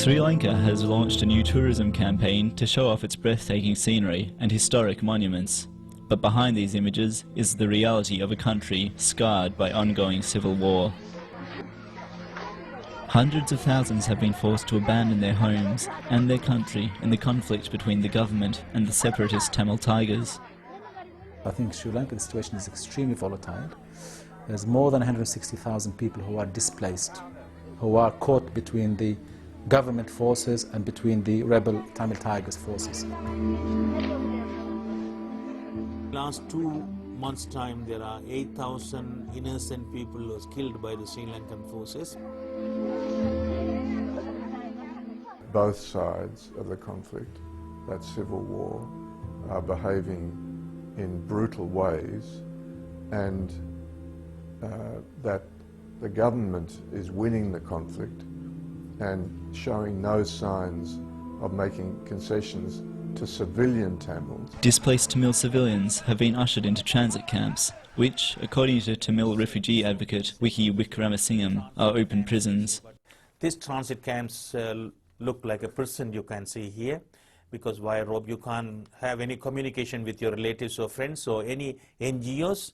Sri Lanka has launched a new tourism campaign to show off its breathtaking scenery and historic monuments. But behind these images is the reality of a country scarred by ongoing civil war. Hundreds of thousands have been forced to abandon their homes and their country in the conflict between the government and the separatist Tamil Tigers. I think Sri Lanka, the situation is extremely volatile. There's more than 160,000 people who are displaced, who are caught between the government forces and between the rebel Tamil Tigers forces. Last 2 months' time, there are 8,000 innocent people who was killed by the Sri Lankan forces. Both sides of the conflict, that civil war, are behaving in brutal ways, and that the government is winning the conflict and showing no signs of making concessions to civilian Tamils. Displaced Tamil civilians have been ushered into transit camps, which, according to Tamil refugee advocate Wiki Wickramasingam, are open prisons. These transit camps look like a prison, you can see here, because why, Rob, you can't have any communication with your relatives or friends or any NGOs,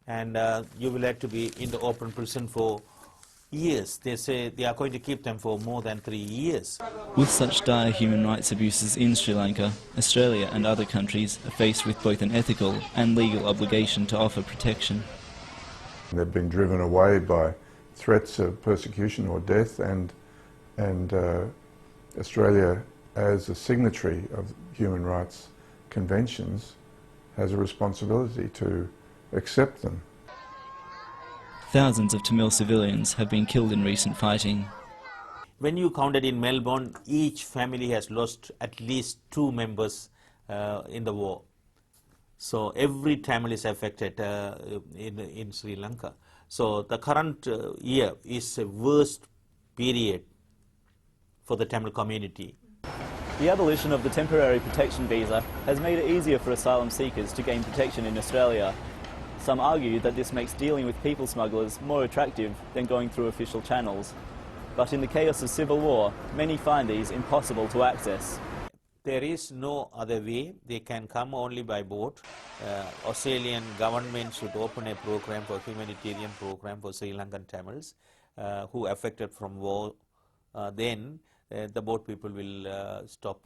and you will have to be in the open prison for years. They say they are going to keep them for more than 3 years. With such dire human rights abuses in Sri Lanka, Australia and other countries are faced with both an ethical and legal obligation to offer protection. They've been driven away by threats of persecution or death, and Australia, as a signatory of human rights conventions, has a responsibility to accept them. Thousands of Tamil civilians have been killed in recent fighting. When you counted in Melbourne, each family has lost at least 2 members in the war. So every Tamil is affected in Sri Lanka. So the current year is the worst period for the Tamil community. The abolition of the temporary protection visa has made it easier for asylum seekers to gain protection in Australia. Some argue that this makes dealing with people smugglers more attractive than going through official channels. But in the chaos of civil war, many find these impossible to access. There is no other way. They can come only by boat. Australian government should open a program for humanitarian program for Sri Lankan Tamils who are affected from war. Then the boat people will stop.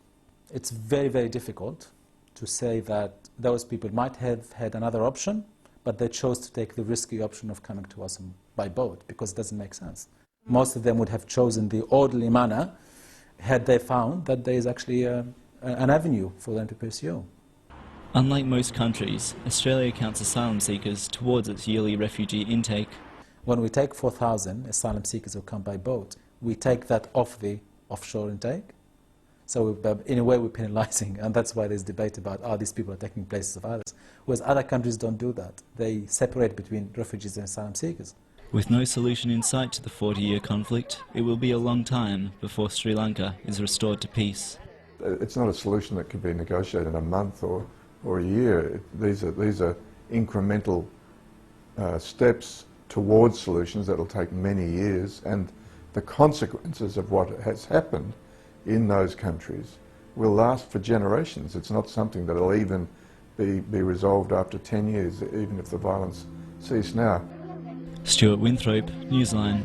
It's very, very difficult to say that those people might have had another option, but they chose to take the risky option of coming to us by boat because it doesn't make sense. Most of them would have chosen the orderly manner had they found that there is actually an avenue for them to pursue. Unlike most countries, Australia counts asylum seekers towards its yearly refugee intake. When we take 4,000 asylum seekers who come by boat, we take that off the offshore intake. So in a way we're penalizing, and that's why there's debate about are these people are taking places of others. Whereas other countries don't do that. They separate between refugees and asylum seekers. With no solution in sight to the 40-year conflict, it will be a long time before Sri Lanka is restored to peace. It's not a solution that can be negotiated in a month or a year. These are incremental steps towards solutions that will take many years, and the consequences of what has happened in those countries will last for generations. It's not something that will even be resolved after 10 years, even if the violence ceases now. Stuart Winthrop, Newsline.